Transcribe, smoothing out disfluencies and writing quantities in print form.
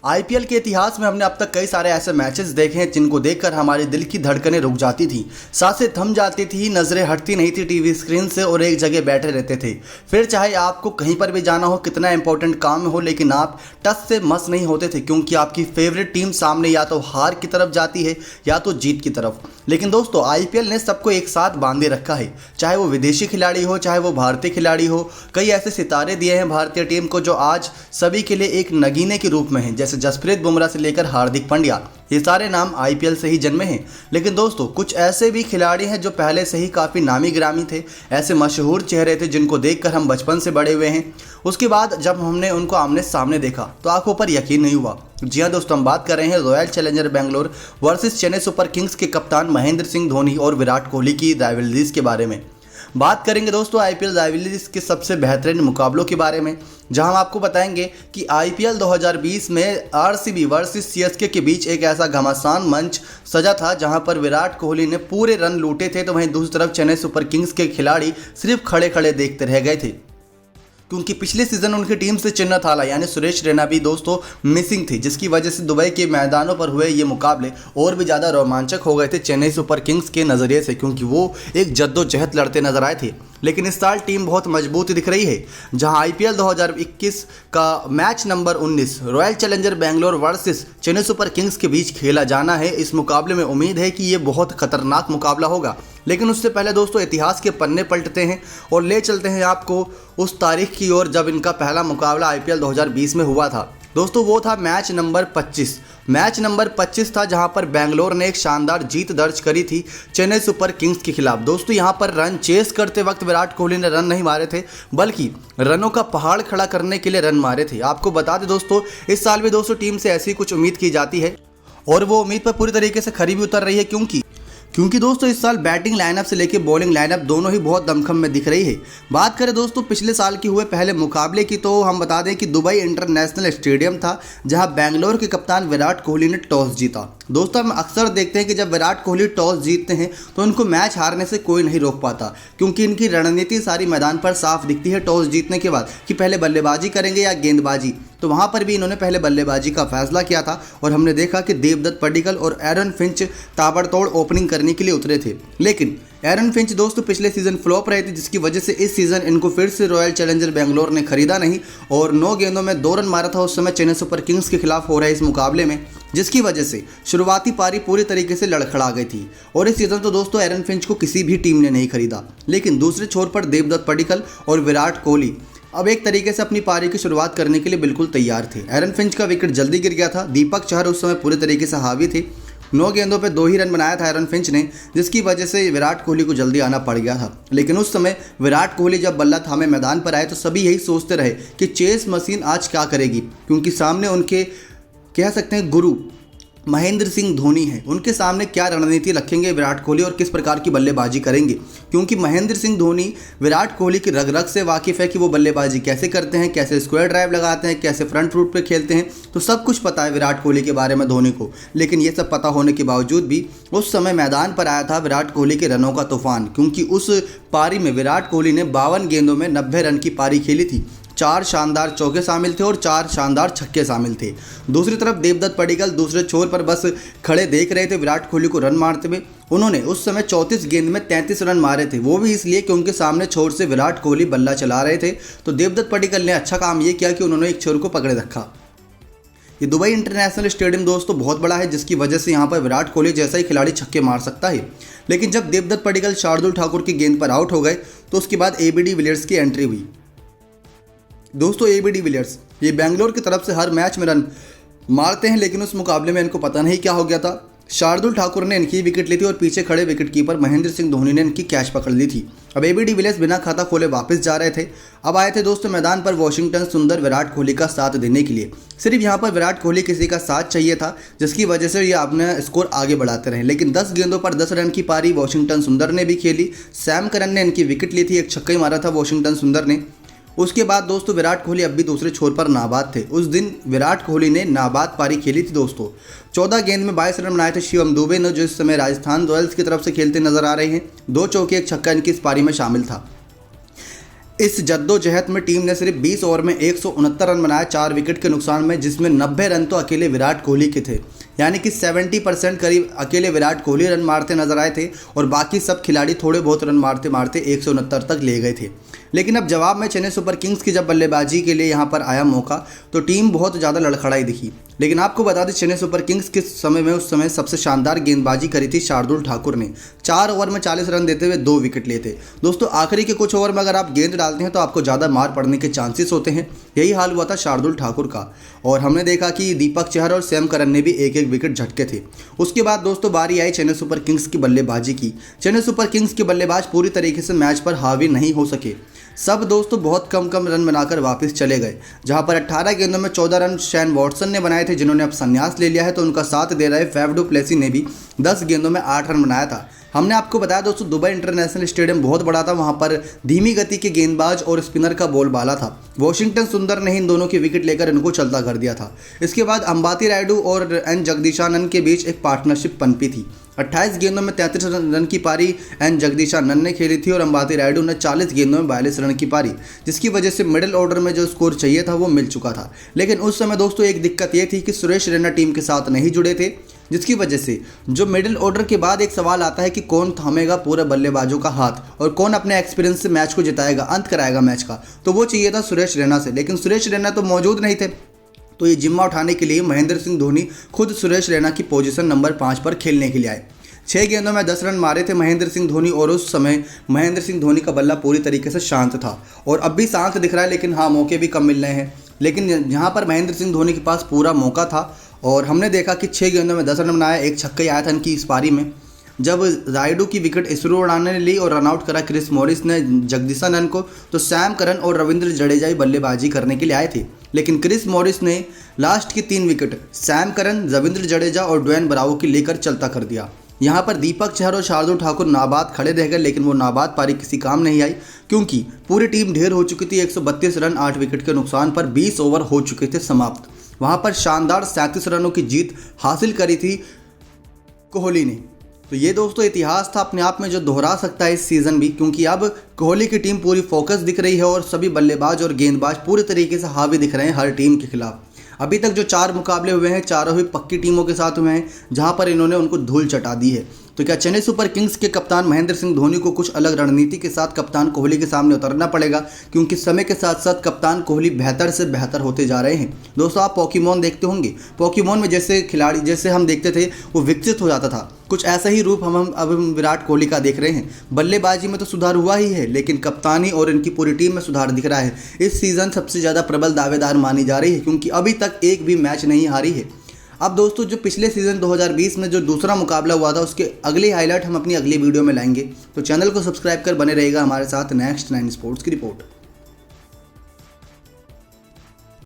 IPL के इतिहास में हमने अब तक कई सारे ऐसे मैचेस देखे हैं जिनको देखकर हमारे दिल की धड़कनें रुक जाती थी, सांसें थम जाती थी, नजरें हटती नहीं थी टीवी स्क्रीन से और एक जगह बैठे रहते थे। फिर चाहे आपको कहीं पर भी जाना हो, कितना इंपॉर्टेंट काम हो, लेकिन आप टस से मस नहीं होते थे क्योंकि आपकी फेवरेट टीम सामने या तो हार की तरफ जाती है या तो जीत की तरफ। लेकिन दोस्तों, आईपीएल ने सबको एक साथ बांधे रखा है, चाहे वो विदेशी खिलाड़ी हो चाहे वो भारतीय खिलाड़ी हो। कई ऐसे सितारे दिए हैं भारतीय टीम को जो आज सभी के लिए एक नगीने के रूप में हैं, जैसे जसप्रीत बुमराह से लेकर हार्दिक पांड्या। ये सारे नाम आईपीएल से ही जन्मे हैं। लेकिन दोस्तों, कुछ ऐसे भी खिलाड़ी हैं जो पहले से ही काफ़ी नामी गिरामी थे, ऐसे मशहूर चेहरे थे जिनको देखकर हम बचपन से बड़े हुए हैं। उसके बाद जब हमने उनको आमने सामने देखा तो आंखों पर यकीन नहीं हुआ। जी हाँ दोस्तों, हम बात कर रहे हैं royal challenger Bangalore versus Chennai super Kings के कप्तान महेंद्र सिंह धोनी और विराट कोहली की राइवलरीज के बारे में। बात करेंगे दोस्तों आईपीएल राइवलरीज के सबसे बेहतरीन मुकाबलों के बारे में, जहां हम आपको बताएंगे कि आईपीएल 2020 में आरसीबी वर्सेस सीएसके के बीच एक ऐसा घमासान मंच सजा था जहां पर विराट कोहली ने पूरे रन लूटे थे, तो वहीं दूसरी तरफ चेन्नई सुपर किंग्स के खिलाड़ी सिर्फ खड़े खड़े देखते रह गए थे क्योंकि पिछले सीजन उनकी टीम से चिन्ह थाला यानी सुरेश रैना भी दोस्तों मिसिंग थी, जिसकी वजह से दुबई के मैदानों पर हुए ये मुकाबले और भी ज़्यादा रोमांचक हो गए थे चेन्नई सुपर किंग्स के नज़रिए से, क्योंकि वो एक जद्दोजहद लड़ते नजर आए थे। लेकिन इस साल टीम बहुत मजबूत दिख रही है, जहां आईपीएल 2021 का match number 19 royal challenger Bangalore versus Chennai super Kings के बीच खेला जाना है। इस मुकाबले में उम्मीद है कि ये बहुत खतरनाक मुकाबला होगा। लेकिन उससे पहले दोस्तों इतिहास के पन्ने पलटते हैं और ले चलते हैं आपको उस तारीख की ओर जब इनका पहला मुकाबला आईपीएल 2020 में हुआ था। दोस्तों वो था मैच नंबर 25। मैच नंबर 25 था जहां पर बेंगलोर ने एक शानदार जीत दर्ज करी थी चेन्नई सुपर किंग्स के खिलाफ। दोस्तों यहां पर रन चेस करते वक्त विराट कोहली ने रन नहीं मारे थे, बल्कि रनों का पहाड़ खड़ा करने के लिए रन मारे थे। आपको बता दें दोस्तों, इस साल भी दोस्तों टीम से ऐसी कुछ उम्मीद की जाती है और वो उम्मीद पर पूरी तरीके से खरी भी उतर रही है, क्योंकि दोस्तों इस साल बैटिंग लाइनअप से लेकर बॉलिंग लाइनअप दोनों ही बहुत दमखम में दिख रही है। बात करें दोस्तों पिछले साल की हुए पहले मुकाबले की, तो हम बता दें कि दुबई इंटरनेशनल स्टेडियम था जहां बेंगलोर के कप्तान विराट कोहली ने टॉस जीता। दोस्तों हम अक्सर देखते हैं कि जब विराट कोहली टॉस जीतते हैं तो उनको मैच हारने से कोई नहीं रोक पाता, क्योंकि इनकी रणनीति सारी मैदान पर साफ दिखती है टॉस जीतने के बाद कि पहले बल्लेबाजी करेंगे या गेंदबाजी। तो वहाँ पर भी इन्होंने पहले बल्लेबाजी का फैसला किया था और हमने देखा कि देवदत्त पडिक्कल और एरन फिंच ताबड़तोड़ ओपनिंग करने के लिए उतरे थे। लेकिन एरन फिंच दोस्तों पिछले सीजन फ्लॉप रहे थे, जिसकी वजह से इस सीजन इनको फिर से रॉयल चैलेंजर बेंगलोर ने खरीदा नहीं और 9 गेंदों में 2 रन मारा था उस समय चेन्नई सुपर किंग्स के खिलाफ हो रहे इस मुकाबले में, जिसकी वजह से शुरुआती पारी पूरी तरीके से लड़खड़ा गई थी। और इस सीजन तो दोस्तों एरन फिंच को किसी भी टीम ने नहीं खरीदा। लेकिन दूसरे छोर पर देवदत्त पडिक्कल और विराट कोहली अब एक तरीके से अपनी पारी की शुरुआत करने के लिए बिल्कुल तैयार थे। एरन फिंच का विकेट जल्दी गिर गया था, दीपक चहर उस समय पूरे तरीके से हावी थे। 9 गेंदों पे 2 ही रन बनाया था एरन फिंच ने, जिसकी वजह से विराट कोहली को जल्दी आना पड़ गया था। लेकिन उस समय विराट कोहली जब बल्ला थामे मैदान पर आए तो सभी यही सोचते रहे कि चेस मशीन आज क्या करेगी, क्योंकि सामने उनके कह सकते हैं गुरु महेंद्र सिंह धोनी है। उनके सामने क्या रणनीति रखेंगे विराट कोहली और किस प्रकार की बल्लेबाजी करेंगे, क्योंकि महेंद्र सिंह धोनी विराट कोहली की रग रग से वाकिफ़ है कि वो बल्लेबाजी कैसे करते हैं, कैसे स्क्वायर ड्राइव लगाते हैं, कैसे फ्रंट फुट पे खेलते हैं। तो सब कुछ पता है विराट कोहली के बारे में धोनी को। लेकिन ये सब पता होने के बावजूद भी उस समय मैदान पर आया था विराट कोहली के रनों का तूफान, क्योंकि उस पारी में विराट कोहली ने 52 गेंदों में 90 रन की पारी खेली थी। 4 शानदार चौके शामिल थे और 4 शानदार छक्के शामिल थे। दूसरी तरफ देवदत्त पडिक्कल दूसरे छोर पर बस खड़े देख रहे थे विराट कोहली को रन मारते हुए। उन्होंने उस समय 34 गेंद में 33 रन मारे थे, वो भी इसलिए कि उनके सामने छोर से विराट कोहली बल्ला चला रहे थे। तो देवदत्त पडिक्कल ने अच्छा काम ये किया कि उन्होंने एक छोर को पकड़े रखा। ये दुबई इंटरनेशनल स्टेडियम दोस्तों बहुत बड़ा है, जिसकी वजह से यहाँ पर विराट कोहली जैसा ही खिलाड़ी छक्के मार सकता है। लेकिन जब देवदत्त पडिक्कल शार्दुल ठाकुर की गेंद पर आउट हो गए तो उसके बाद एबी डिविलियर्स की एंट्री हुई। दोस्तों एबी डिविलियर्स ये बेंगलोर की तरफ से हर मैच में रन मारते हैं, लेकिन उस मुकाबले में इनको पता नहीं क्या हो गया था। शार्दुल ठाकुर ने इनकी विकेट ली थी और पीछे खड़े विकेटकीपर महेंद्र सिंह धोनी ने इनकी कैच पकड़ ली थी। अब एबी डिविलियर्स बिना खाता खोले वापस जा रहे थे। अब आए थे दोस्तों मैदान पर वॉशिंगटन सुंदर विराट कोहली का साथ देने के लिए। सिर्फ यहाँ पर विराट कोहली किसी का साथ चाहिए था, जिसकी वजह से ये अपना स्कोर आगे बढ़ाते रहे। लेकिन 10 गेंदों पर 10 रन की पारी वॉशिंगटन सुंदर ने भी खेली। सैम करन ने इनकी विकेट ली थी, एक छक्का ही मारा था वॉशिंगटन सुंदर ने। उसके बाद दोस्तों विराट कोहली अब भी दूसरे छोर पर नाबाद थे। उस दिन विराट कोहली ने नाबाद पारी खेली थी दोस्तों। 14 गेंद में 22 रन बनाए थे शिवम दुबे ने, जो इस समय राजस्थान रॉयल्स की तरफ से खेलते नजर आ रहे हैं। 2 चौके 1 छक्का इनकी इस पारी में शामिल था। इस जद्दोजहद में टीम ने सिर्फ 20 ओवर में 169 रन बनाए 4 विकेट के नुकसान में, जिसमें 90 रन तो अकेले विराट कोहली के थे। यानी कि 70% करीब अकेले विराट कोहली रन मारते नजर आए थे और बाकी सब खिलाड़ी थोड़े बहुत रन मारते मारते 169 तक ले गए थे। लेकिन अब जवाब में चेन्नई सुपर किंग्स की जब बल्लेबाजी के लिए यहाँ पर आया मौका तो टीम बहुत ज़्यादा लड़खड़ाई दिखी। लेकिन आपको बता दें चेन्नई सुपर किंग्स के समय में उस समय सबसे शानदार गेंदबाजी करी थी शार्दुल ठाकुर ने। 4 ओवर में 40 रन देते हुए 2 विकेट लिए थे। दोस्तों आखिरी के कुछ ओवर में अगर आप गेंद डालते हैं तो आपको ज़्यादा मार पड़ने के चांसेस होते हैं। यही हाल हुआ था शार्दुल ठाकुर का और हमने देखा कि दीपक चहर और सैम करन ने भी एक एक विकेट झटके थे। उसके बाद दोस्तों बारी आई चेन्नई सुपर किंग्स की बल्लेबाजी की। चेन्नई सुपर किंग्स के बल्लेबाज पूरी तरीके से मैच पर हावी नहीं हो सके। सब दोस्तों बहुत कम रन बनाकर वापस चले गए। जहां पर 18 गेंदों में 14 रन शेन वॉटसन ने बनाए थे, जिन्होंने अब संन्यास ले लिया है, तो उनका साथ दे रहे फैफ डु प्लेसी ने भी 10 गेंदों में 8 रन बनाया था। हमने आपको बताया दोस्तों दुबई इंटरनेशनल स्टेडियम बहुत बड़ा था, वहां पर धीमी गति के गेंदबाज और स्पिनर का बोलबाला था। वॉशिंगटन सुंदर ने इन दोनों की विकेट लेकर इनको चलता कर दिया था। इसके बाद अंबाती रायडू और एन जगदीशानंद के बीच एक पार्टनरशिप पनपी थी। 28 गेंदों में 33 रन की पारी एन जगदीशानंद ने खेली थी और अंबाती रायडू ने 40 गेंदों में 42 रन की पारी, जिसकी वजह से मिडिल ऑर्डर में जो स्कोर चाहिए था वो मिल चुका था। लेकिन उस समय दोस्तों एक दिक्कत ये थी कि सुरेश रैना टीम के साथ नहीं जुड़े थे, जिसकी वजह से जो मिडिल ऑर्डर के बाद एक सवाल आता है कि कौन थामेगा पूरे बल्लेबाजों का हाथ और कौन अपने एक्सपीरियंस से मैच को जिताएगा, अंत कराएगा मैच का। तो वो चाहिए था सुरेश रैना से, लेकिन सुरेश रैना तो मौजूद नहीं थे। तो ये जिम्मा उठाने के लिए महेंद्र सिंह धोनी खुद सुरेश रैना की पोजीशन नंबर 5 पर खेलने के लिए आए। 6 गेंदों में 10 रन मारे थे महेंद्र सिंह धोनी और उस समय महेंद्र सिंह धोनी का बल्ला पूरी तरीके से शांत था और अब भी शांत दिख रहा है, लेकिन हाँ मौके भी कम मिल रहे हैं। लेकिन यहाँ पर महेंद्र सिंह धोनी के पास पूरा मौका था और हमने देखा कि 6 गेंदों में 10 रन बनाया, एक छक्का आया था इनकी इस पारी में। जब रायडू की विकेट इसरो उड़ाने ने ली और रनआउट करा क्रिस मॉरिस ने जगदीशानंद को, तो सैम करन और रविंद्र जडेजा ही बल्लेबाजी करने के लिए आए थे। लेकिन क्रिस मॉरिस ने लास्ट की 3 wicket Sam Curran, Ravindra Jadeja और ड्वेन ब्रावो की लेकर चलता कर दिया। यहाँ पर दीपक चहर और शार्दुल ठाकुर नाबाद खड़े रह गए, लेकिन वो नाबाद पारी किसी काम नहीं आई क्योंकि पूरी टीम ढेर हो चुकी थी। 132 रन 8 विकेट के नुकसान पर 20 ओवर हो चुके थे समाप्त। वहाँ पर शानदार 37 रनों की जीत हासिल करी थी कोहली ने। तो ये दोस्तों इतिहास था अपने आप में जो दोहरा सकता है इस सीज़न भी, क्योंकि अब कोहली की टीम पूरी फोकस दिख रही है और सभी बल्लेबाज और गेंदबाज पूरे तरीके से हावी दिख रहे हैं हर टीम के खिलाफ। अभी तक जो 4 मुकाबले हुए हैं चारों ही पक्की टीमों के साथ हुए हैं, जहां पर इन्होंने उनको धूल चटा दी है। तो क्या चेन्नई सुपर किंग्स के कप्तान महेंद्र सिंह धोनी को कुछ अलग रणनीति के साथ कप्तान कोहली के सामने उतरना पड़ेगा, क्योंकि समय के साथ साथ कप्तान कोहली बेहतर से बेहतर होते जा रहे हैं। दोस्तों आप पोकेमॉन देखते होंगे, पोकेमॉन में जैसे खिलाड़ी जैसे हम देखते थे वो विकसित हो जाता था, कुछ ऐसा ही रूप हम विराट कोहली का देख रहे हैं। बल्लेबाजी में तो सुधार हुआ ही है, लेकिन कप्तानी और इनकी पूरी टीम में सुधार दिख रहा है। इस सीज़न सबसे ज़्यादा प्रबल दावेदार मानी जा रही है, क्योंकि अभी तक एक भी मैच नहीं हारी है। अब दोस्तों जो पिछले सीज़न 2020 में जो दूसरा मुकाबला हुआ था उसके अगली हाईलाइट हम अपनी अगली वीडियो में लाएंगे, तो चैनल को सब्सक्राइब कर बने रहेगा हमारे साथ। नेक्स्ट 9 स्पोर्ट्स की रिपोर्ट।